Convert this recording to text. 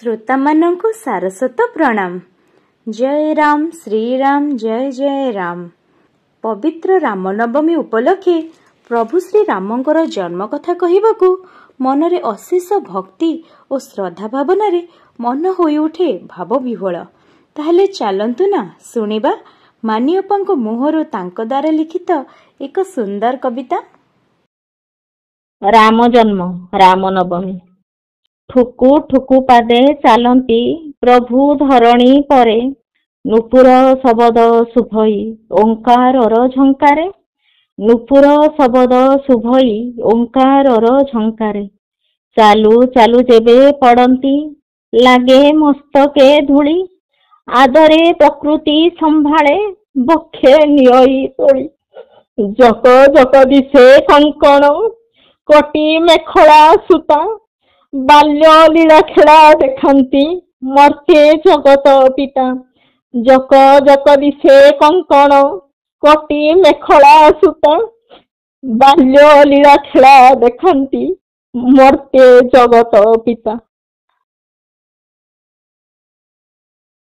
श्रोता मानंकु सारस्वत प्रणाम। जय राम श्रीराम जय जय राम। पवित्र रामनवमी उपलक्षे प्रभु श्री रामंकर जन्म कथा कहबाकू मनरे अशेष भक्ति और श्रद्धा भावना रे मन होई उठे भाव विह्वल। ताहले चलंतु ना सुनिबा मानियप्पांको मुहरु तांको द्वारा लिखित एक सुंदर कविता। राम जन्म रामनवमी। ठुकु ठुकु पादे चालंती प्रभु धरणी परे, नुपुर शबद शुभई ओंकारर झंकारे। नुपुर शबद शुभई ओंकारर झंकारे। चालू चालू जेबे पड़ंती लागे मस्तके धूली, आदरे प्रकृति संभाळे बक्षे नियई तोली। जक जक दिशे कंकण कोटी मेखला सुता, बाल्य लीला खेला देखांती मर्त्ये जगत पिता। जक जक दिशे कंकण कोटी मेखला सुता, बाल्य लीला खेला देखांती मर्त्ये जगत पिता।